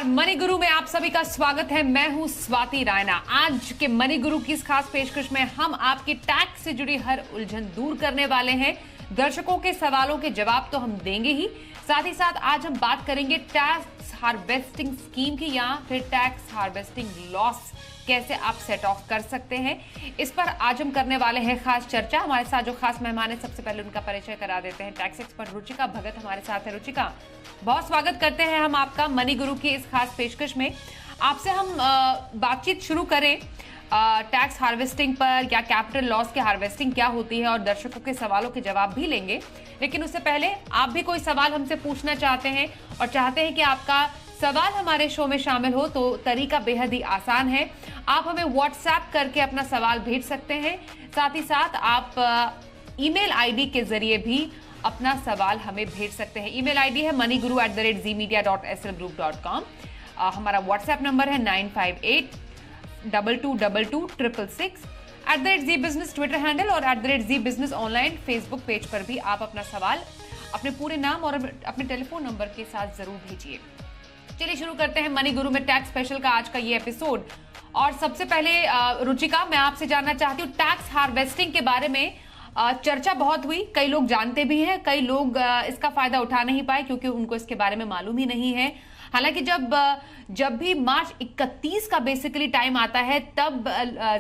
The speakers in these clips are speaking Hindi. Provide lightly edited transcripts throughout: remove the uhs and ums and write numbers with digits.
नमस्कार, मनी गुरु में आप सभी का स्वागत है। मैं हूं स्वाति रायना। आज के मनी गुरु की इस खास पेशकश में हम आपकी टैक्स से जुड़ी हर उलझन दूर करने वाले हैं। दर्शकों के सवालों के जवाब तो हम देंगे ही, साथ ही साथ आज हम बात करेंगे टैक्स हार्वेस्टिंग स्कीम की या फिर टैक्स हार्वेस्टिंग लॉस कैसे आप सेट ऑफ कर सकते हैं। इस पर आज हम करने वाले हैं खास चर्चा। हमारे साथ जो खास मेहमान है, सबसे पहले उनका परिचय करा देते हैं। टैक्स एक्सपर्ट रुचिका भगत हमारे साथ है। रुचिका, बहुत स्वागत करते हैं हम आपका मनी गुरु की इस खास पेशकश में। आपसे हम बातचीत शुरू करें टैक्स हार्वेस्टिंग पर या कैपिटल लॉस की हार्वेस्टिंग क्या होती है, और दर्शकों के सवालों के जवाब भी लेंगे। लेकिन उससे पहले आप भी कोई सवाल हमसे पूछना चाहते हैं और चाहते हैं कि आपका सवाल हमारे शो में शामिल हो, तो तरीका बेहद ही आसान है। आप हमें व्हाट्सएप करके अपना सवाल भेज सकते हैं। साथ ही साथ आप ईमेल आईडी के जरिए भी अपना सवाल हमें भेज सकते हैं। ईमेल आईडी है moneyGuru@zmedia.slgroup.com। हमारा व्हाट्सएप नंबर है 9582222266। @ZBusiness ट्विटर हैंडल और @ZBusiness ऑनलाइन फेसबुक पेज पर भी आप अपना सवाल अपने पूरे नाम और अपने टेलीफोन नंबर के साथ जरूर भेजिए। चलिए शुरू करते हैं मनी गुरु में टैक्स स्पेशल का आज का ये एपिसोड। और सबसे पहले रुचिका, मैं आपसे जानना चाहती हूँ टैक्स हार्वेस्टिंग के बारे में। चर्चा बहुत हुई, कई लोग जानते भी हैं, कई लोग इसका फायदा उठा नहीं पाए क्योंकि उनको इसके बारे में मालूम ही नहीं है। हालांकि जब भी मार्च 31 का बेसिकली टाइम आता है, तब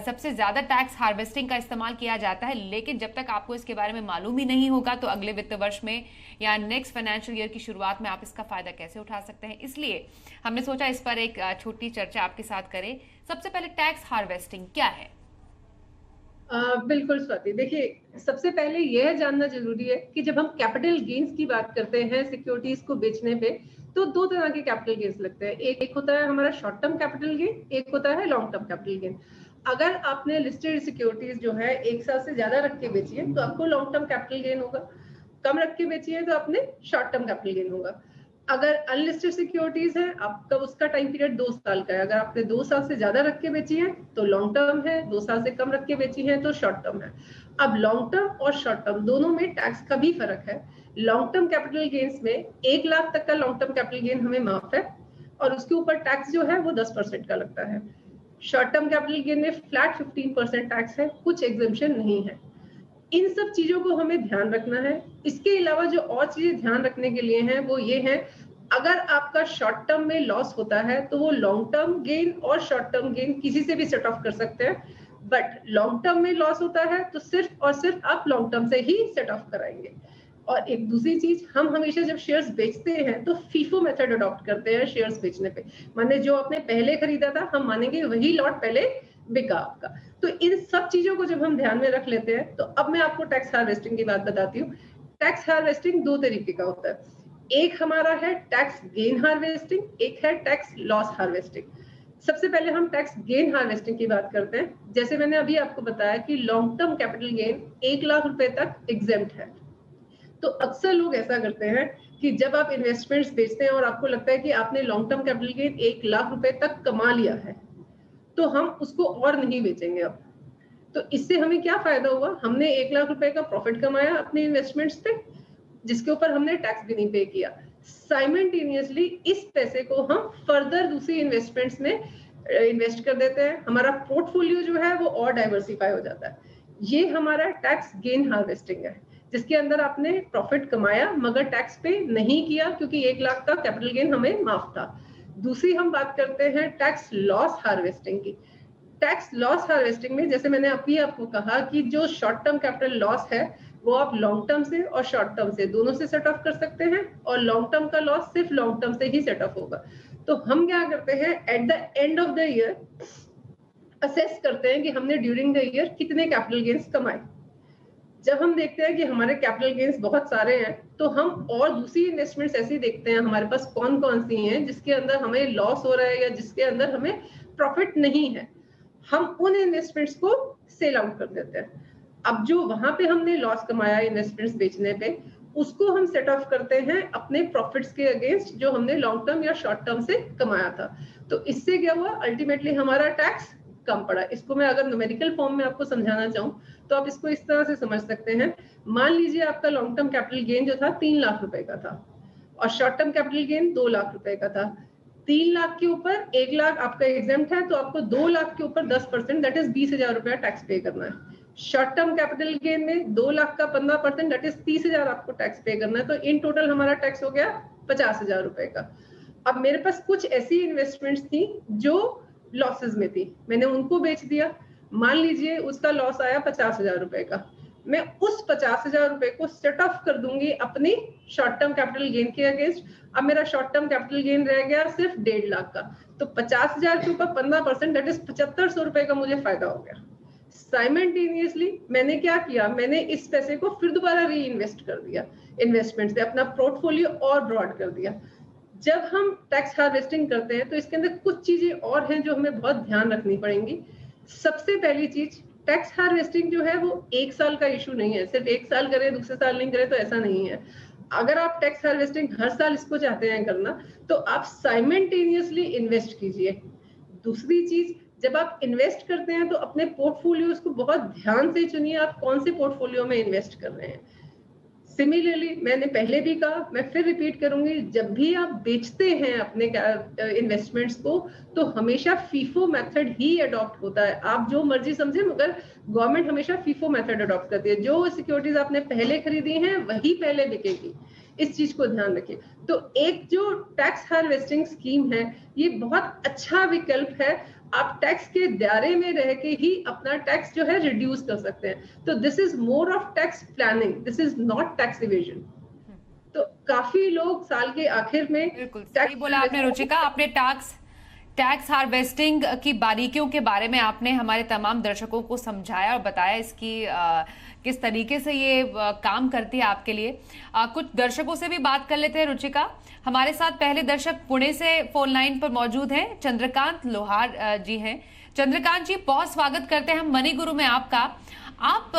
सबसे ज्यादा टैक्स हार्वेस्टिंग का इस्तेमाल किया जाता है। लेकिन जब तक आपको इसके बारे में मालूम ही नहीं होगा, तो अगले वित्त वर्ष में या नेक्स्ट फाइनेंशियल ईयर की शुरुआत में आप इसका फायदा कैसे उठा सकते हैं, इसलिए हमने सोचा इस पर एक छोटी चर्चा आपके साथ करें। सबसे पहले टैक्स हार्वेस्टिंग क्या है? बिल्कुल स्वाति, देखिए सबसे पहले यह जानना जरूरी है कि जब हम कैपिटल गेन्स की बात करते हैं सिक्योरिटीज को बेचने पे, तो दो तरह के कैपिटल गेन्स लगते हैं। एक होता है हमारा शॉर्ट टर्म कैपिटल गेन, एक होता है लॉन्ग टर्म कैपिटल गेन। अगर आपने लिस्टेड सिक्योरिटीज जो है 1 साल से ज्यादा रख के बेची है, तो आपको लॉन्ग टर्म कैपिटल गेन होगा। कम रख के बेची है तो आपने शॉर्ट टर्म कैपिटल गेन होगा। अगर अनलिस्टेड सिक्योरिटीज है, आपका उसका टाइम पीरियड 2 साल का है। अगर आपने 2 साल से ज्यादा रख के बेची है तो लॉन्ग टर्म है, 2 साल से कम रख के बेची है तो शॉर्ट टर्म है। अब लॉन्ग टर्म और शॉर्ट टर्म दोनों में टैक्स का भी फर्क है। लॉन्ग टर्म कैपिटल गेन्स में 1 लाख तक का लॉन्ग टर्म कैपिटल गेन हमें माफ है और उसके ऊपर टैक्स जो है वो 10% का लगता है। शॉर्ट टर्म कैपिटल गेन में फ्लैट 15% टैक्स है, कुछ एग्जेम्पशन नहीं है। इन सब चीजों को हमें ध्यान रखना है। इसके अलावा जो और चीजें ध्यान रखने के लिए हैं वो ये है, अगर आपका शॉर्ट टर्म में लॉस होता है तो वो लॉन्ग टर्म गेन और शॉर्ट टर्म गेन किसी से भी सेट ऑफ कर सकते हैं। बट लॉन्ग टर्म में लॉस होता है तो सिर्फ और सिर्फ आप लॉन्ग टर्म से ही सेट ऑफ कराएंगे। और एक दूसरी चीज, हम हमेशा जब शेयर्स बेचते हैं तो फीफो मेथड अडॉप्ट करते हैं शेयर्स बेचने पे। माने जो आपने पहले खरीदा था, हम मानेंगे वही लॉट पहले बिका आपका। तो इन सब चीजों को जब हम ध्यान में रख लेते हैं, तो अब मैं आपको टैक्स हार्वेस्टिंग की बात बताती हूँ। टैक्स हार्वेस्टिंग 2 तरीके का होता है। एक हमारा है टैक्स गेन हार्वेस्टिंग, एक है टैक्स लॉस हार्वेस्टिंग। सबसे पहले हम टैक्स गेन हार्वेस्टिंग की बात करते हैं। जैसे मैंने अभी आपको बताया कि long term capital gain 1 lakh रुपए तक एग्जेम्प्ट है। तो अक्सर लोग ऐसा करते हैं कि जब आप इन्वेस्टमेंट्स बेचते हैं और आपको लगता है कि आपने long term capital gain 1 lakh रुपए तक कमा लिया है, तो हम उसको और नहीं बेचेंगे अब। तो इससे हमें क्या फायदा हुआ? हमने 1 लाख रुपए का प्रॉफिट कमाया अपने इन्वेस्टमेंट्स पे, जिसके ऊपर हमने टैक्स भी नहीं पे किया। साइमल्टेनियसली इस पैसे को हम फर्दर दूसरी इन्वेस्टमेंट्स में इन्वेस्ट कर देते हैं। हमारा पोर्टफोलियो जो है वो और डाइवर्सिफाई हो जाता है। ये हमारा टैक्स गेन हार्वेस्टिंग है, जिसके अंदर आपने प्रॉफिट कमाया मगर टैक्स पे नहीं किया क्योंकि 1 लाख का कैपिटल गेन हमें माफ था। दूसरी हम बात करते हैं टैक्स लॉस हार्वेस्टिंग की। टैक्स लॉस हार्वेस्टिंग में, जैसे मैंने अभी आपको कहा कि जो शॉर्ट टर्म कैपिटल लॉस है वो आप लॉन्ग टर्म से और शॉर्ट टर्म से दोनों से सेट ऑफ कर सकते हैं, और लॉन्ग टर्म का लॉस सिर्फ लॉन्ग टर्म से ही सेट ऑफ होगा। तो हम क्या करते हैं, at the end of the year assess करते हैं कि हमने ड्यूरिंग द ईयर कितने कैपिटल गेन्स कमाए। जब हम देखते हैं कि हमारे कैपिटल गेन्स बहुत सारे हैं, तो हम और दूसरी इन्वेस्टमेंट्स ऐसी देखते हैं हमारे पास कौन कौन सी हैं जिसके अंदर हमें लॉस हो रहा है या जिसके अंदर हमें प्रॉफिट नहीं है। हम उन इन्वेस्टमेंट्स को सेल आउट कर देते हैं। अब जो वहां पे हमने लॉस कमाया इन्वेस्टमेंट्स बेचने पे, उसको हम सेट ऑफ करते हैं अपने प्रॉफिट्स के अगेंस्ट जो हमने लॉन्ग टर्म या शॉर्ट टर्म से कमाया था। तो इससे क्या हुआ, अल्टीमेटली हमारा टैक्स कम पड़ा। इसको मैं अगर न्यूमेरिकल फॉर्म में आपको समझाना चाहूँ तो आप इसको इस तरह से समझ सकते हैं। मान लीजिए आपका लॉन्ग टर्म कैपिटल गेन जो था 3 लाख रुपए का था और short term capital gain 2 lakh रुपए का था। 3 लाख के ऊपर 1 लाख आपका एग्जेम्प्ट है, तो आपको 2 लाख के ऊपर 10%, दैट इज 20,000 रुपया टैक्स पे करना है। शॉर्ट टर्म कैपिटल गेन में 2 लाख का 15%, दैट इज 30,000 आपको टैक्स पे करना है। तो इन टोटल हमारा टैक्स हो गया 50,000 रुपए का। अब मेरे पास कुछ ऐसी इन्वेस्टमेंट्स थी जो लॉसेस में थी, मैंने उनको बेच दिया। मान लीजिए उसका लॉस आया 50,000 रुपए का, मैं उस 50,000 रुपए को सेट ऑफ कर दूंगी अपनी शॉर्ट टर्म कैपिटल गेन के अगेंस्ट। अब मेरा शॉर्ट टर्म कैपिटल गेन रह गया सिर्फ 1.5 लाख का, तो 50,000 के ऊपर 15%, दैट इज 7,500 रुपए का मुझे फायदा हो गया। साइमल्टेनियसली मैंने क्या किया, मैंने इस पैसे को फिर दोबारा री इन्वेस्ट कर दिया, इन्वेस्टमेंट से अपना पोर्टफोलियो और ब्रॉड कर दिया। जब हम टैक्स हार्वेस्टिंग करते हैं तो इसके अंदर कुछ चीजें और हैं जो हमें बहुत ध्यान रखनी पड़ेंगी। सबसे पहली चीज, टैक्स हार्वेस्टिंग जो है वो 1 साल का इशू नहीं है, सिर्फ 1 साल करें दूसरे साल नहीं करें तो ऐसा नहीं है। अगर आप टैक्स हार्वेस्टिंग हर साल इसको चाहते हैं करना, तो आप साइमल्टेनियसली इन्वेस्ट कीजिए। दूसरी चीज, जब आप इन्वेस्ट करते हैं तो अपने पोर्टफोलियोज को बहुत ध्यान से चुनिए, आप कौन से पोर्टफोलियो में इन्वेस्ट कर रहे हैं। सिमिलरली मैंने पहले भी कहा, मैं फिर रिपीट करूंगी, जब भी आप बेचते हैं अपने इन्वेस्टमेंट्स को तो हमेशा फीफो मेथड ही अडॉप्ट होता है। आप जो मर्जी समझे, मगर गवर्नमेंट हमेशा फीफो मेथड अडॉप्ट करती है। जो सिक्योरिटीज आपने पहले खरीदी हैं वही पहले बिकेगी, इस चीज को ध्यान रखिए। तो एक जो टैक्स हार्वेस्टिंग स्कीम है ये बहुत अच्छा विकल्प है। आप टैक्स के दायरे में रह के ही अपना टैक्स जो है रिड्यूस कर सकते हैं। तो this is more of tax planning, this is not tax evasion. तो काफी लोग साल के आखिर में, बिल्कुल सही बोला आपने रुचिका, आपने टैक्स हार्वेस्टिंग की बारीकियों के बारे में आपने हमारे तमाम दर्शकों को समझाया और बताया इसकी किस तरीके से ये काम करती है आपके लिए। कुछ दर्शकों से भी बात कर लेते हैं रुचिका। हमारे साथ पहले दर्शक पुणे से फोन लाइन पर मौजूद हैं, चंद्रकांत लोहार जी हैं। चंद्रकांत जी, बहुत स्वागत करते हैं हम मनी गुरु में आपका। आप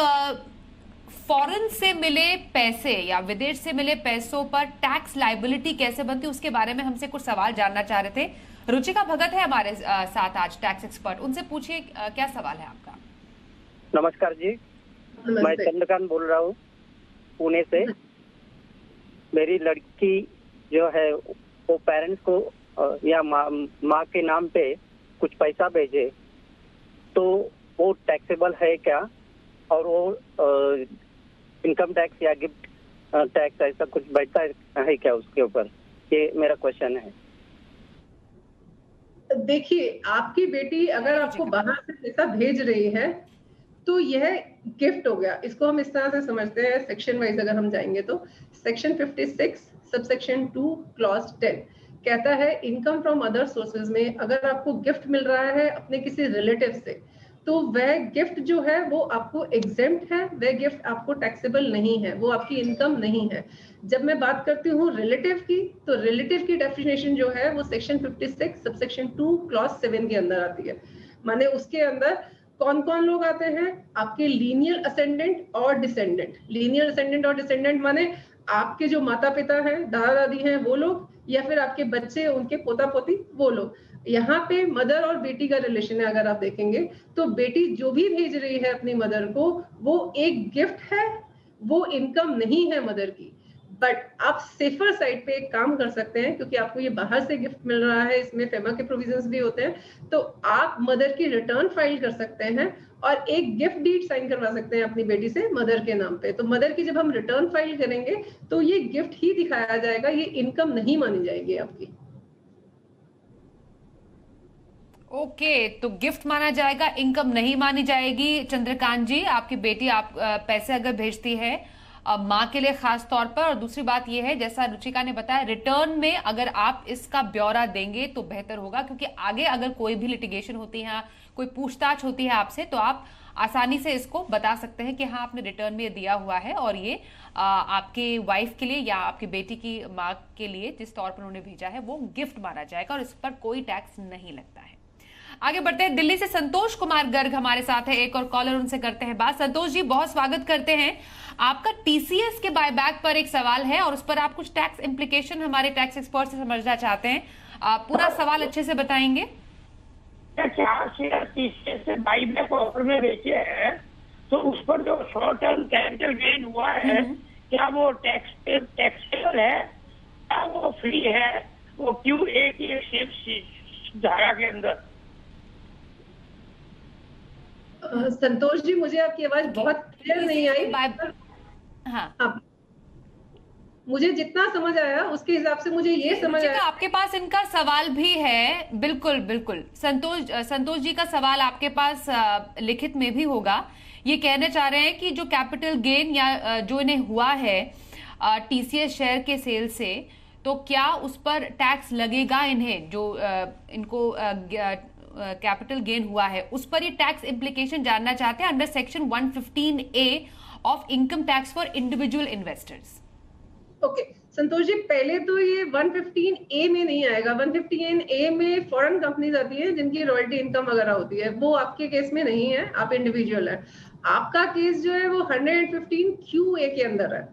फॉरेन से मिले पैसे या विदेश से मिले पैसों पर टैक्स लायबिलिटी कैसे बनती है उसके बारे में हमसे कुछ सवाल जानना चाह रहे थे। रुचिका भगत है हमारे साथ आज, टैक्स एक्सपर्ट, उनसे पूछिए क्या सवाल है आपका। नमस्कार जी, मैं चंद्रकांत बोल रहा हूँ पुणे से। मेरी लड़की जो है वो पेरेंट्स को या माँ के नाम पे कुछ पैसा भेजे तो वो टैक्सेबल है क्या, और वो इनकम टैक्स या गिफ्ट टैक्स ऐसा कुछ बैठता है क्या उसके ऊपर, ये मेरा क्वेश्चन है। देखिए, आपकी बेटी अगर आपको बाहर से पैसा भेज रही है तो यह गिफ्ट हो गया, इसको हम इस तरह से समझते हैं। सेक्शन वाइज अगर हम जाएंगे तो सेक्शन 56 सबसेक्शन 2 क्लॉज 10 कहता है इनकम फ्रॉम अदर सोर्सेज में अगर आपको गिफ्ट मिल रहा है अपने किसी रिलेटिव से, तो वह गिफ्ट जो है वो आपको एग्जेम्प्ट है, वह गिफ्ट आपको टैक्सेबल नहीं है, वो आपकी इनकम नहीं है। जब मैं बात करती हूँ रिलेटिव की, तो रिलेटिव की डेफिनेशन जो है वो सेक्शन 56 सबसेक्शन 2 क्लॉज 7 के अंदर आती है। माने उसके अंदर कौन कौन लोग आते हैं, आपके लीनियर असेंडेंट और डिसेंडेंट। लीनियर असेंडेंट और डिसेंडेंट माने आपके जो माता पिता हैं, दादा दादी हैं वो लोग, या फिर आपके बच्चे, उनके पोता पोती वो लोग। यहाँ पे मदर और बेटी का रिलेशन है। अगर आप देखेंगे तो बेटी जो भी भेज रही है अपनी मदर को वो एक गिफ्ट है, वो इनकम नहीं है मदर की। बट आप सेफर साइड पे एक काम कर सकते हैं, क्योंकि आपको ये बाहर से गिफ्ट मिल रहा है, इसमें फेमा के प्रोविजंस भी होते हैं, तो आप मदर की रिटर्न फाइल कर सकते हैं और एक गिफ्ट डीड साइन करवा सकते हैं अपनी बेटी से मदर के नाम पे। तो मदर की जब हम रिटर्न फाइल करेंगे तो ये गिफ्ट ही दिखाया जाएगा, ये इनकम नहीं मानी जाएगी आपकी। ओके, तो गिफ्ट माना जाएगा, इनकम नहीं मानी जाएगी। चंद्रकांत जी, आपकी बेटी आप पैसे अगर भेजती है माँ के लिए खास तौर पर, और दूसरी बात यह है जैसा रुचिका ने बताया, रिटर्न में अगर आप इसका ब्यौरा देंगे तो बेहतर होगा, क्योंकि आगे अगर कोई भी लिटिगेशन होती है, कोई पूछताछ होती है आपसे, तो आप आसानी से इसको बता सकते हैं कि हाँ आपने रिटर्न में दिया हुआ है और ये आपके वाइफ के लिए या आपकी बेटी की माँ के लिए जिस तौर पर उन्होंने भेजा है वो गिफ्ट माना जाएगा और इस पर कोई टैक्स नहीं लगता है। आगे बढ़ते हैं, दिल्ली से संतोष कुमार गर्ग हमारे साथ है, एक और कॉलर, उनसे करते हैं बात। संतोष जी, बहुत स्वागत करते हैं आपका। टीसीएस के बायबैक पर एक सवाल है और उस पर आप कुछ टैक्स इम्प्लीकेशन हमारे टैक्स एक्सपर्ट से समझना चाहते हैं, आप पूरा सवाल अच्छे से बताएंगे। टीसीएस से बायबैक ऑफर में बेचे हैं तो उस पर जो शॉर्ट टर्म कैपिटल गेन हुआ है क्या वो टैक्सेबल है, क्या वो फ्री है, वो QA की धारा के अंदर। संतोष जी, मुझे आपकी आवाज बहुत क्लियर नहीं आई। हाँ, मुझे जितना समझ आया उसके हिसाब से मुझे ये समझ आया। आपके पास इनका सवाल भी है। बिल्कुल बिल्कुल संतोष जी का सवाल आपके पास लिखित में भी होगा। ये कहना चाह रहे हैं कि जो कैपिटल गेन या जो इन्हें हुआ है TCS शेयर के सेल से, तो क्या उस पर टैक्स लगेगा इन्हें, जो इनको कैपिटल गेन हुआ है उस पर ये टैक्स इम्प्लीकेशन जानना चाहते हैं under section 115A of income tax for individual investors. Okay Santosh ji, पहले तो ये 115A में नहीं आएगा। 115A में फॉरेन कंपनीज आती है जिनकी रॉयल्टी इनकम वगैरह होती है, वो आपके केस में नहीं है, आप इंडिविजुअल है। आपका केस जो है वो 115QA के अंदर है,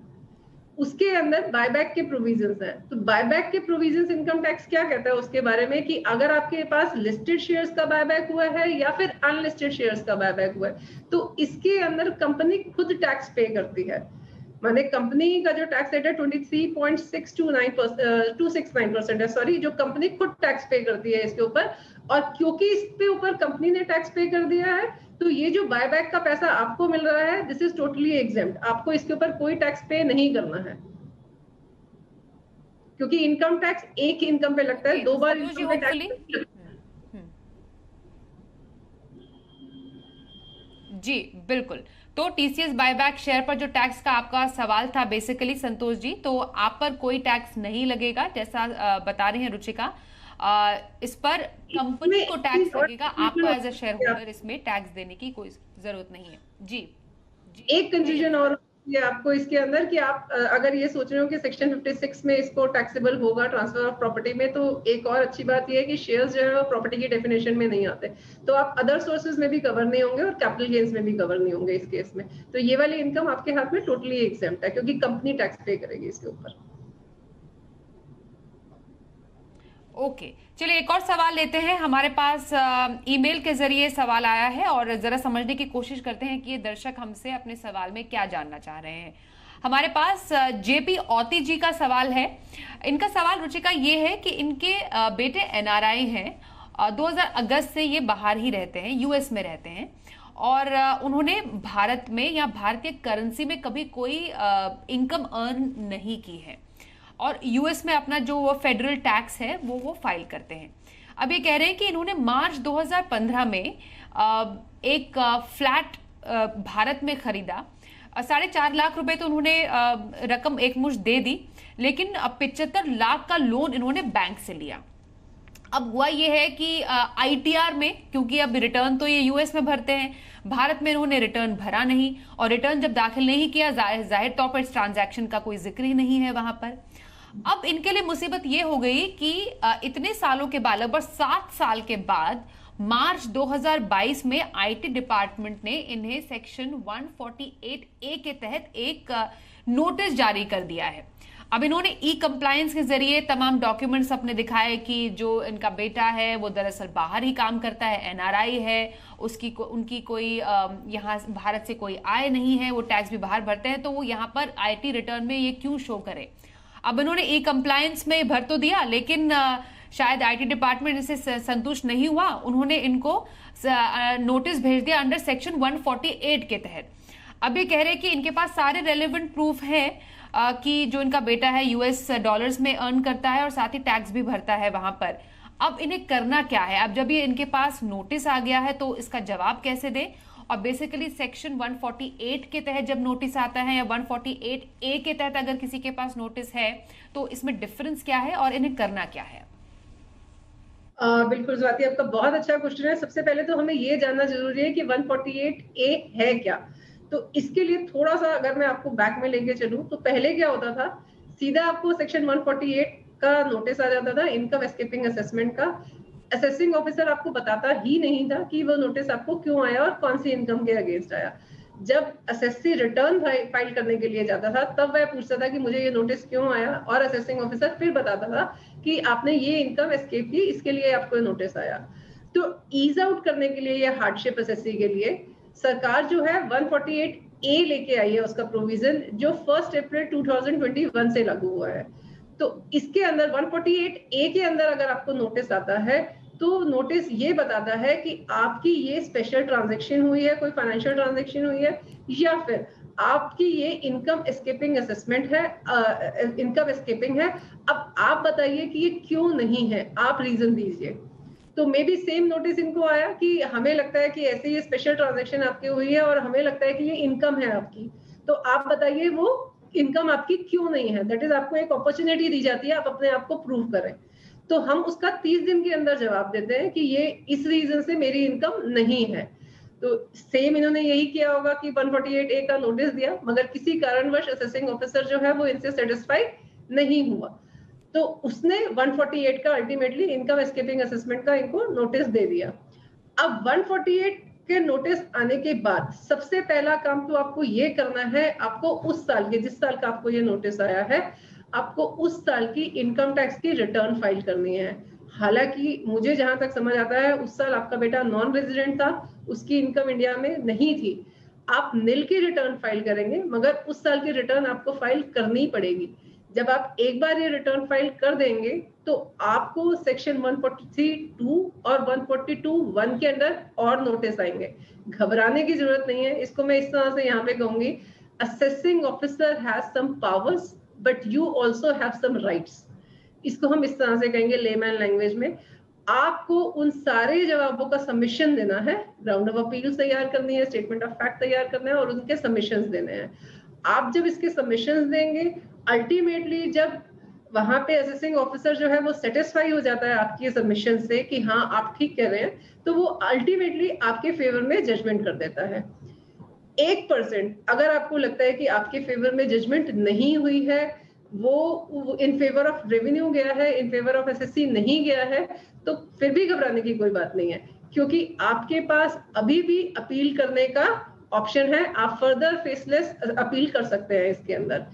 उसके अंदर बायबैक के प्रोविजंस हैं। तो बायबैक के प्रोविजंस इनकम टैक्स क्या कहता है उसके बारे में, कि अगर आपके पास लिस्टेड शेयर्स का बायबैक हुआ है या फिर अनलिस्टेड शेयर्स का बायबैक हुआ है, तो इसके अंदर कंपनी खुद टैक्स पे करती है। माने कंपनी का जो टैक्स रेट है 23.269% है, सॉरी, जो कंपनी खुद टैक्स पे करती है इसके ऊपर। और क्योंकि इस पे ऊपर कंपनी ने टैक्स पे कर दिया है, तो ये जो बायबैक का पैसा आपको मिल रहा है, दिस इज टोटली एग्जेम्प्ट। आपको इसके ऊपर कोई टैक्स पे नहीं करना है, क्योंकि इनकम टैक्स एक इनकम पे लगता है, 2 बार इनकम पे टैक्स। जी बिल्कुल। तो TCS बायबैक शेयर पर जो टैक्स का आपका सवाल था बेसिकली संतोष जी, तो आप पर कोई टैक्स नहीं लगेगा जैसा बता रही हैं रुचिका। इस पर कंपनी को टैक्स लगेगा, आपको एज अ शेयर होल्डर इसमें टैक्स देने की कोई जरूरत नहीं है। जी एक कंफ्यूजन और ये आपको इसके अंदर, कि आप अगर ये सोच रहे हो कि सेक्शन 56 में इसको टैक्सेबल होगा ट्रांसफर ऑफ प्रॉपर्टी में, तो एक और अच्छी बात ये है कि शेयर्स जो है वो प्रॉपर्टी की डेफिनेशन में नहीं आते, तो आप अदर सोर्सेज में भी कवर नहीं होंगे और कैपिटल गेन्स में भी कवर नहीं होंगे इस केस में। तो ये वाली इनकम आपके हाथ में टोटली एग्जेम्प्ट है, क्योंकि कंपनी टैक्स पे करेगी इसके ऊपर। ओके, चलिए एक और सवाल लेते हैं। हमारे पास ईमेल के जरिए सवाल आया है और जरा समझने की कोशिश करते हैं कि ये दर्शक हमसे अपने सवाल में क्या जानना चाह रहे हैं। हमारे पास JP औती जी का सवाल है। इनका सवाल रुचिका ये है कि इनके बेटे NRI हैं, 2000 अगस्त से ये बाहर ही रहते हैं, US में रहते हैं, और उन्होंने भारत में या भारतीय करेंसी में कभी कोई इनकम अर्न नहीं की है, और US में अपना जो वो फेडरल टैक्स है वो फाइल करते हैं। अब ये कह रहे हैं कि इन्होंने मार्च 2015 में एक फ्लैट भारत में खरीदा, 4.5 लाख रुपए तो उन्होंने रकम एक मुश्त दे दी, लेकिन 75 लाख का लोन इन्होंने बैंक से लिया। अब हुआ ये है कि ITR में, क्योंकि अब रिटर्न तो ये US में भरते हैं, भारत में इन्होंने रिटर्न भरा नहीं, और रिटर्न जब दाखिल नहीं किया, जाहिर तौर पर इस ट्रांजैक्शन का कोई जिक्र ही नहीं है वहां पर। अब इनके लिए मुसीबत ये हो गई कि इतने सालों के बाद, लगभग 7 साल के बाद, मार्च 2022 में IT डिपार्टमेंट ने इन्हें सेक्शन 148A के तहत एक नोटिस जारी कर दिया है। अब इन्होंने कंप्लायंस के जरिए तमाम डॉक्यूमेंट्स अपने दिखाए कि जो इनका बेटा है वो दरअसल बाहर ही काम करता है, NRI है, उनकी कोई यहाँ भारत से कोई आय नहीं है, वो टैक्स भी बाहर भरते हैं, तो वो यहाँ पर IT रिटर्न में ये क्यों शो करे। अब इन्होंने कंप्लायंस में भर तो दिया, लेकिन शायद IT डिपार्टमेंट इससे संतुष्ट नहीं हुआ, उन्होंने इनको नोटिस भेज दिया अंडर सेक्शन 148 के तहत। अब ये कह रहे हैं कि इनके पास सारे रेलेवेंट प्रूफ हैं कि जो इनका बेटा है US डॉलर्स में अर्न करता है और साथ ही टैक्स भी भरता है वहां पर। अब इन्हें करना क्या है? अब जब ये इनके पास नोटिस आ गया है तो इसका जवाब कैसे दें? और बेसिकली सेक्शन 148 के तहत जब नोटिस आता है या 148A के तहत अगर किसी के पास नोटिस है, तो इसमें डिफरेंस क्या है और इन्हें करना क्या है? बिल्कुल स्वाति, आपका बहुत अच्छा क्वेश्चन है। सबसे पहले तो हमें ये जानना जरूरी है कि 148A है क्या। तो इसके लिए थोड़ा सा अगर मैं आपको बैक में लेके चलूं, तो पहले क्या होता था, सीधा आपको सेक्शन 148 का नोटिस आ जाता था इनकम एस्केपिंग असेसमेंट का। असेसिंग ऑफिसर आपको बताता ही नहीं था कि वो नोटिस आपको क्यों आया और कौन सी इनकम के अगेंस्ट आया। जब असेसी रिटर्न फाइल करने के लिए जाता था, तब वह पूछता था कि मुझे ये नोटिस क्यों आया, और असेसिंग ऑफिसर फिर बताता था कि आपने ये इनकम एस्केप की, इसके लिए आपको नोटिस आया। तो ईज आउट करने के लिए या हार्डशिप असेसी के लिए सरकार जो है 148A लेके आई है, उसका प्रोविजन जो 1 अप्रैल 2021 से लागू हुआ है। तो इसके अंदर 148A के अंदर अगर आपको नोटिस आता है तो नोटिस ये बताता है कि आपकी ये स्पेशल ट्रांजैक्शन हुई है, कोई फाइनेंशियल ट्रांजैक्शन हुई है, या फिर आपकी ये इनकम एस्केपिंग असेसमेंट है, इनकम एस्केपिंग है। अब आप बताइए कि ये क्यों नहीं है, आप रीजन दीजिए। तो मे बी सेम नोटिस इनको आया कि हमें लगता है कि ऐसे ये स्पेशल ट्रांजैक्शन आपकी हुई है और हमें लगता है कि ये इनकम है आपकी, तो आप बताइए वो इनकम आपकी क्यों नहीं है। दैट इज आपको एक अपॉर्चुनिटी दी जाती है, आप अपने आप को प्रूव करें। तो हम उसका 30 दिन के अंदर जवाब देते हैं कि ये इस रीजन से मेरी इनकम नहीं है। तो सेम इन्होंने यही किया होगा कि 148A का नोटिस दिया, मगर किसी कारणवश असेसिंग ऑफिसर जो है वो इनसे सेटिस्फाइड नहीं हुआ, तो उसने 148 का अल्टीमेटली इनकम एस्केपिंग असेसमेंट का इनको नोटिस दे दिया। अब 148 के नोटिस आने के बाद सबसे पहला काम तो आपको ये करना है, आपको उस साल के, जिस साल का आपको ये नोटिस आया है, आपको उस साल की इनकम टैक्स की रिटर्न फाइल करनी है। हालांकि मुझे जहां तक समझ आता है उस साल आपका बेटा नॉन रेजिडेंट था, उसकी इनकम इंडिया में नहीं थी, आप निल की रिटर्न फाइल करेंगे, मगर उस साल की रिटर्न आपको फाइल करनी पड़ेगी। जब आप एक बार ये रिटर्न फाइल कर देंगे तो आपको सेक्शन 143(2) और 142(1) के अंदर और नोटिस आएंगे। घबराने की जरूरत नहीं है, इसको मैं इस तरह से यहाँ पे कहूंगी, assessing officer has some powers but you also have some rights. इसको हम इस तरह से कहेंगे लेमैन लैंग्वेज में। आपको उन सारे जवाबों का सबमिशन देना है, ग्राउंड ऑफ अपील तैयार करनी है, स्टेटमेंट ऑफ फैक्ट तैयार करना है और उनके सबमिशंस देने हैं। आप जब इसके सबमिशंस देंगे, अल्टीमेटली जब वहां पे असेसिंग ऑफिसर जो है वो सेटिस्फाई हो जाता है आपकी सबमिशन से कि हाँ आप ठीक कह रहे हैं, तो वो अल्टीमेटली आपके फेवर में जजमेंट कर देता है। 1% अगर आपको लगता है कि आपके फेवर में जजमेंट नहीं हुई है, वो इन फेवर ऑफ रेवेन्यू गया है, इन फेवर ऑफ एसएससी नहीं गया है, तो फिर भी घबराने की कोई बात नहीं है, क्योंकि आपके पास अभी भी अपील करने का ऑप्शन है। आप फर्दर फेसलेस अपील कर सकते हैं इसके अंदर।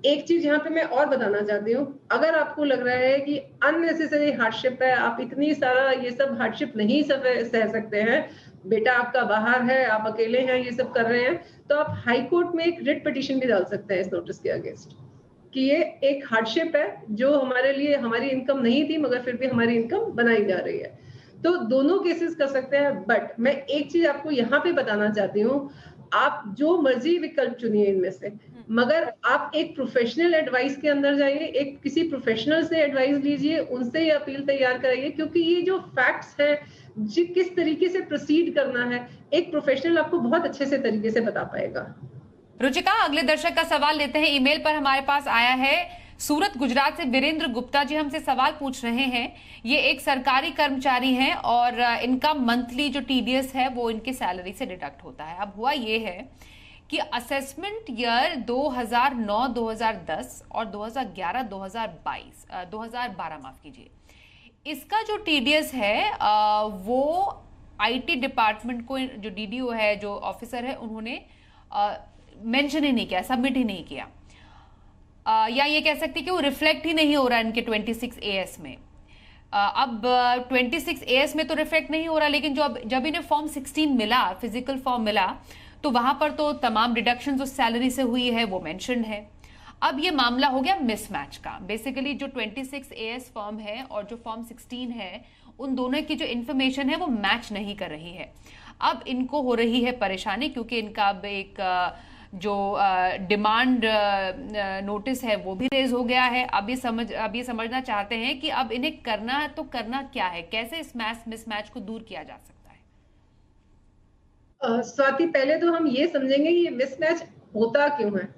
एक चीज यहाँ पे मैं और बताना चाहती हूँ, अगर आपको लग रहा है कि अननेसेसरी हार्डशिप है, आप इतनी सारा ये सब हार्डशिप नहीं सह सकते हैं, बेटा आपका बाहर है, आप अकेले हैं, ये सब कर रहे हैं, तो आप हाई कोर्ट में एक रिट पिटीशन भी डाल सकते हैं इस नोटिस के अगेंस्ट कि ये एक हार्डशिप है जो हमारे लिए, हमारी इनकम नहीं थी मगर फिर भी हमारी इनकम बनाई जा रही है। तो दोनों केसेस कर सकते हैं। बट मैं एक चीज आपको यहाँ पे बताना चाहती हूँ, आप जो मर्जी विकल्प चुनिए इनमें से, मगर आप एक प्रोफेशनल एडवाइस के अंदर जाइए, एक किसी प्रोफेशनल से एडवाइस लीजिए, उनसे ये अपील तैयार कराइए, क्योंकि ये जो फैक्ट्स हैं, किस तरीके से प्रोसीड करना है, एक प्रोफेशनल आपको बहुत अच्छे से तरीके से बता पाएगा। रुचिका, अगले दर्शक का सवाल लेते हैं। ईमेल पर हमारे पास आया है सूरत गुजरात से वीरेंद्र गुप्ता जी हमसे सवाल पूछ रहे हैं। ये एक सरकारी कर्मचारी हैं और इनका मंथली जो टीडीएस है वो इनकी सैलरी से डिडक्ट होता है। अब हुआ ये है कि असेसमेंट ईयर 2009, 2010 और 2012 माफ कीजिए, इसका जो टीडीएस है वो आईटी डिपार्टमेंट को, जो डीडीओ है, जो ऑफिसर है, उन्होंने मेंशन ही नहीं किया, सबमिट ही नहीं किया, या ये कह सकते कि वो रिफ्लेक्ट ही नहीं हो रहा इनके 26AS में। अब 26AS में तो रिफ्लेक्ट नहीं हो रहा, लेकिन जब इन्हें फॉर्म 16 मिला, फिजिकल फॉर्म मिला, तो वहां पर तो तमाम डिडक्शन जो सैलरी से हुई है वो मेंशन्ड है। अब ये मामला हो गया मिसमैच का। बेसिकली जो 26AS फॉर्म है और जो फॉर्म 16 है, उन दोनों की जो इन्फॉर्मेशन है वो मैच नहीं कर रही है। अब इनको हो रही है परेशानी, क्योंकि इनका अब एक जो डिमांड नोटिस है वो भी रेज हो गया है। अब ये समझना चाहते हैं कि अब इन्हें करना है तो करना क्या है, कैसे इस मिसमैच को दूर किया जा सकता है। स्वाति, पहले तो हम ये समझेंगे ये मिसमैच होता क्यों है।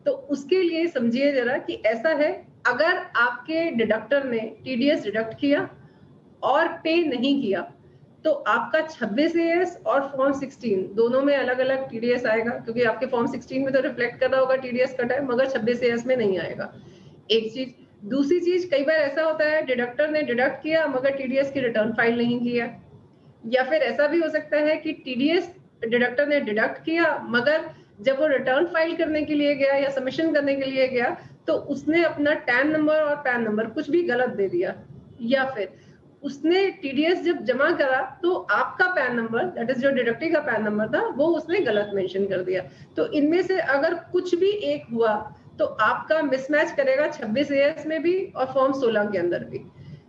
तो उसके लिए समझिए जरा कि ऐसा है, अगर आपके डिडक्टर ने टीडीएस डिडक्ट किया और पे नहीं किया, तो आपका 26AS और फॉर्म 16 दोनों में अलग अलग टीडीएस आएगा, क्योंकि आपके फॉर्म 16 में तो रिफ्लेक्ट कर रहा होगा टीडीएस कट है, मगर 26AS में नहीं आएगा। एक चीज। दूसरी चीज, कई बार ऐसा होता है डिडक्टर ने डिडक्ट किया मगर टीडीएस की रिटर्न फाइल नहीं किया, या फिर ऐसा भी हो सकता है कि टीडीएस डिडक्टर ने डिडक्ट किया मगर जब वो रिटर्न फाइल करने के लिए गया या सबमिशन करने के लिए गया तो उसने अपना टैन नंबर और पैन नंबर कुछ भी गलत दे दिया, या फिर उसने टीडीएस जब जमा करा तो आपका पैन नंबर, दैट इज जो डिडक्टी का पैन नंबर था, वो उसने गलत मेंशन कर दिया। तो इनमें से अगर कुछ भी एक हुआ तो आपका मिसमैच करेगा 26 AS में भी और फॉर्म 16 के अंदर भी।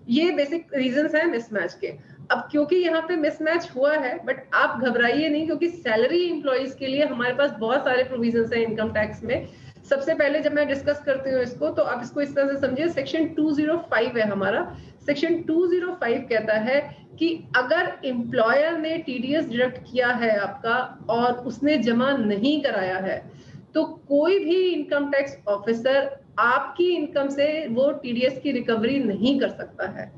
ये बेसिक रीजंस हैं मिसमैच के। अब क्योंकि यहाँ पे मिसमैच हुआ है, बट आप घबराइए नहीं, क्योंकि सैलरी एम्प्लॉइज के लिए हमारे पास बहुत सारे प्रोविजंस हैं इनकम टैक्स में। सबसे पहले जब मैं डिस्कस करती हूँ इसको, तो आप इसको इस तरह से समझिए, सेक्शन 205 है हमारा। सेक्शन 205 कहता है कि अगर एम्प्लॉयर ने TDS डिडक्ट किया है आपका और उसने जमा नहीं कराया है, तो कोई भी इनकम टैक्स ऑफिसर आपकी इनकम से वो TDS की रिकवरी नहीं कर सकता है।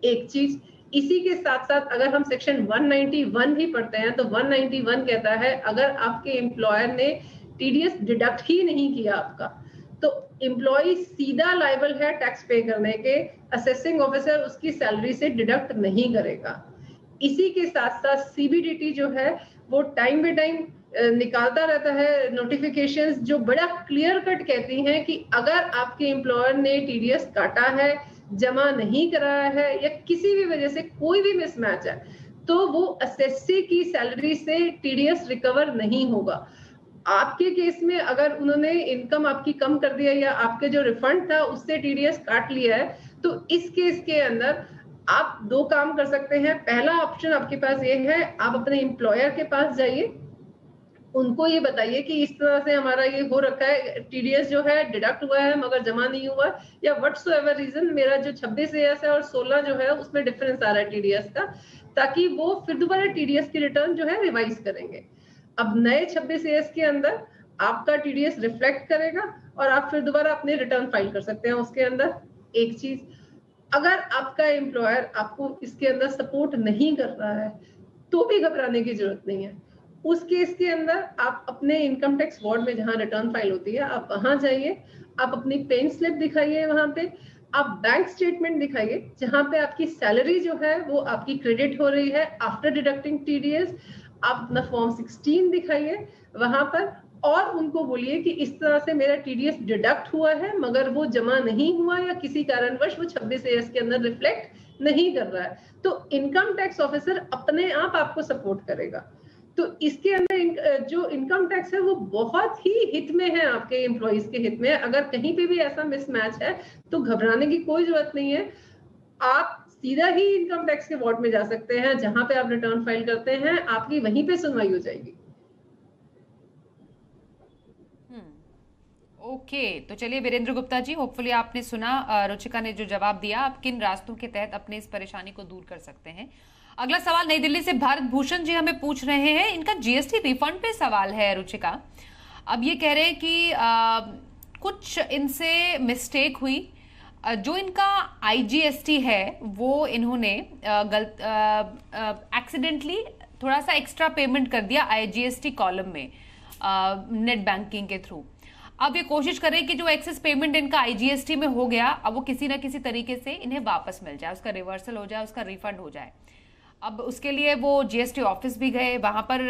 एक चीज, इसी के साथ साथ अगर हम सेक्शन 191 भी पढ़ते हैं, तो 191 कहता है अगर आपके एम्प्लॉयर ने TDS डिडक्ट ही नहीं किया आपका, तो एम्प्लॉय सीधा लायबल है टैक्स पे करने के। असेसिंग ऑफिसर उसकी सैलरी से डिडक्ट नहीं करेगा। इसी के साथ साथ CBDT जो है वो टाइम बाय टाइम निकालता रहता है नोटिफिकेशंस, जो बड़ा क्लियर कट कहती हैं कि अगर आपके एम्प्लॉयर ने TDS काटा है, जमा नहीं कराया है, या किसी भी वजह से कोई भी मिसमैच है, तो वो असेसी की सैलरी से TDS रिकवर नहीं होगा। आपके केस में अगर उन्होंने इनकम आपकी कम कर दिया या आपके जो रिफंड था उससे TDS काट लिया है, तो इस केस के अंदर आप दो काम कर सकते हैं। पहला ऑप्शन आपके पास ये है, आप अपने एम्प्लॉयर के पास जाइए, उनको ये बताइए कि इस तरह से हमारा ये हो रखा है, TDS जो है डिडक्ट हुआ है मगर जमा नहीं हुआ, या व्हाटसोएवर रीजन मेरा जो 26 AS है और 16 जो है उसमें डिफरेंस आ रहा है TDS का, ताकि वो फिर दोबारा TDS की रिटर्न जो है रिवाइज करेंगे। अब नए 26 AS के अंदर आपका TDS रिफ्लेक्ट करेगा और आप फिर दोबारा अपने रिटर्न फाइल कर सकते हैं उसके अंदर। एक चीज, अगर आपका एम्प्लॉयर आपको इसके अंदर सपोर्ट नहीं कर रहा है, तो भी घबराने की जरूरत नहीं है। उस केस के अंदर आप अपने इनकम टैक्स वार्ड में जहां रिटर्न फाइल होती है, आप वहां जाइए, आप अपनी पेन स्लिप दिखाइए, वहां पे आप बैंक स्टेटमेंट दिखाइए जहां पे आपकी सैलरी जो है वो आपकी क्रेडिट हो रही है आफ्टर डिडक्टिंग TDS। आप अपना फॉर्म 16 दिखाइए वहां पर, और उनको बोलिए कि इस तरह से मेरा TDS डिडक्ट हुआ है मगर वो जमा नहीं हुआ, या किसी कारणवश वो 26 AS के अंदर रिफ्लेक्ट नहीं कर रहा है, तो इनकम टैक्स ऑफिसर अपने आप आपको सपोर्ट करेगा। तो इसके अंदर जो इनकम टैक्स है वो बहुत ही हित में है, आपके एम्प्लॉइज के हित में। अगर कहीं पे भी ऐसा मिसमैच है तो घबराने की कोई जरूरत नहीं है। आप सीधा ही इनकम टैक्स के वार्ड में जा सकते हैं, जहां पे आप रिटर्न फाइल करते हैं, आपकी वहीं पे सुनवाई हो जाएगी। ओके, तो चलिए वीरेंद्र गुप्ता जी, होपफुली आपने सुना रुचिका ने जो जवाब दिया, आप किन रास्तों के तहत अपने इस परेशानी को दूर कर सकते हैं। अगला सवाल नई दिल्ली से भारत भूषण जी हमें पूछ रहे हैं, इनका GST रिफंड पे सवाल है रुचिका। अब ये कह रहे हैं कि कुछ इनसे मिस्टेक हुई, जो इनका IGST है वो इन्होंने एक्सीडेंटली थोड़ा सा एक्स्ट्रा पेमेंट कर दिया IGST कॉलम में नेट बैंकिंग के थ्रू। अब ये कोशिश करें कि जो एक्सेस पेमेंट इनका IGST में हो गया, अब वो किसी ना किसी तरीके से इन्हें वापस मिल जाए, उसका रिवर्सल हो जाए, उसका रिफंड हो जाए। अब उसके लिए वो GST ऑफिस भी गए, वहां पर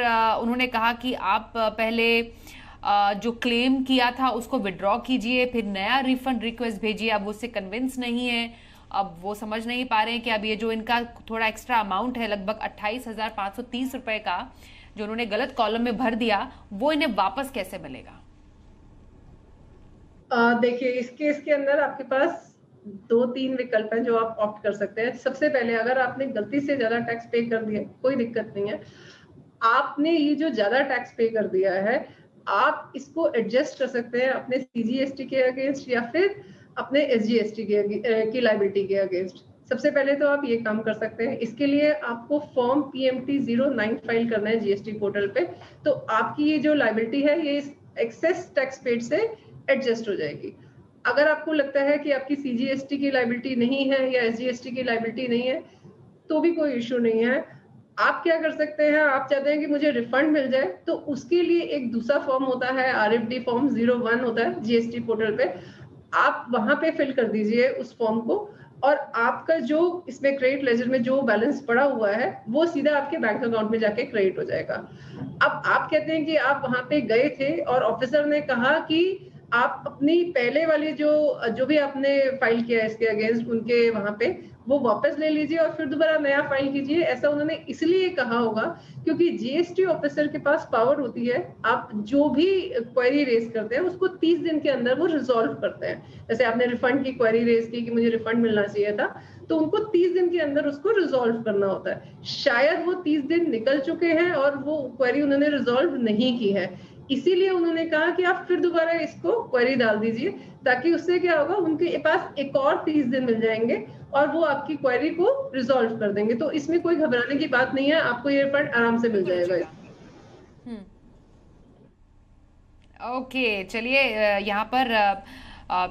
उन्होंने कहा कि आप पहले जो क्लेम किया था उसको विड्रॉ कीजिए, फिर नया रिफंड रिक्वेस्ट भेजिए। अब उससे कन्विंस नहीं है, अब वो समझ नहीं पा रहे हैं कि अब ये जो इनका थोड़ा एक्स्ट्रा अमाउंट है लगभग 28,530 रुपए का, जो उन्होंने गलत कॉलम में भर दिया, वो इन्हें वापस कैसे मिलेगा। देखिए, इस केस के अंदर आपके पास 2-3 विकल्प हैं जो आप ऑप्ट कर सकते हैं। सबसे पहले, अगर आपने गलती से ज्यादा टैक्स पे कर दिया, कोई दिक्कत नहीं है। आपने ये जो ज्यादा टैक्स पे कर दिया है, आप इसको एडजस्ट कर सकते हैं अपने CGST के अगेंस्ट या फिर अपने SGST की लायबिलिटी के अगेंस्ट। सबसे पहले तो आप ये काम कर सकते हैं। इसके लिए आपको फॉर्म PMT 09 फाइल करना है GST पोर्टल पे। तो आपकी ये जो लायबिलिटी है ये एक्सेस टैक्स पेड से एडजस्ट हो जाएगी। अगर आपको लगता है कि आपकी CGST की लायबिलिटी नहीं है या SGST की लायबिलिटी नहीं है, तो भी कोई इश्यू नहीं है। आप क्या कर सकते हैं, आप चाहते हैं कि मुझे रिफंड मिल जाए, तो उसके लिए एक दूसरा फॉर्म होता है, RFD फॉर्म 01 होता है GST पोर्टल पे। आप वहां पे फिल कर दीजिए उस फॉर्म को, और आपका जो इसमें क्रेडिट लेजर में जो बैलेंस पड़ा हुआ है वो सीधा आपके बैंक अकाउंट में जाके क्रेडिट हो जाएगा। अब आप कहते हैं कि आप वहां पे गए थे और ऑफिसर ने कहा कि आप अपनी पहले वाली जो भी आपने फाइल किया है इसके अगेंस्ट, उनके वहां पे वो वापस ले लीजिए और फिर दोबारा नया फाइल कीजिए। ऐसा उन्होंने इसलिए कहा होगा क्योंकि जीएसटी ऑफिसर के पास पावर होती है, आप जो भी क्वेरी रेज करते हैं उसको 30 दिन के अंदर वो रिजॉल्व करते हैं। जैसे आपने रिफंड की क्वेरी रेज की कि मुझे रिफंड मिलना चाहिए था, तो उनको 30 दिन के अंदर उसको रिजॉल्व करना होता है। शायद वो 30 दिन निकल चुके हैं और वो क्वेरी उन्होंने रिजॉल्व नहीं की है, इसीलिए उन्होंने कहा कि आप फिर दोबारा इसको क्वेरी डाल दीजिए, ताकि उससे क्या होगा, उनके पास एक और 30 दिन मिल जाएंगे और वो आपकी क्वेरी को रिजॉल्व कर देंगे। तो इसमें कोई घबराने की बात नहीं है, आपको ये रिफंड आराम से मिल जाएगा। ओके, चलिए यहाँ पर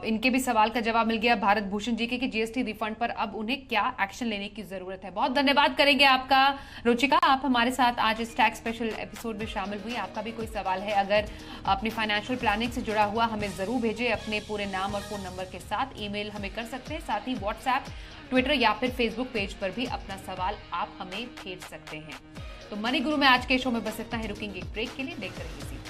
इनके भी सवाल का जवाब मिल गया भारत भूषण जी के कि जीएसटी रिफंड पर अब उन्हें क्या एक्शन लेने की जरूरत है। बहुत धन्यवाद करेंगे आपका रुचिका, आप हमारे साथ आज इस टैक्स स्पेशल एपिसोड में शामिल हुई। आपका भी कोई सवाल है अगर अपनी फाइनेंशियल प्लानिंग से जुड़ा हुआ, हमें जरूर भेजें अपने पूरे नाम और फोन नंबर के साथ। ईमेल हमें कर सकते हैं, साथ ही व्हाट्सएप, ट्विटर या फिर फेसबुक पेज पर भी अपना सवाल आप हमें भेज सकते हैं। तो मनी गुरु में आज के शो में बस इतना ही, रुकेंगे एक ब्रेक के लिए, देखते रहिए।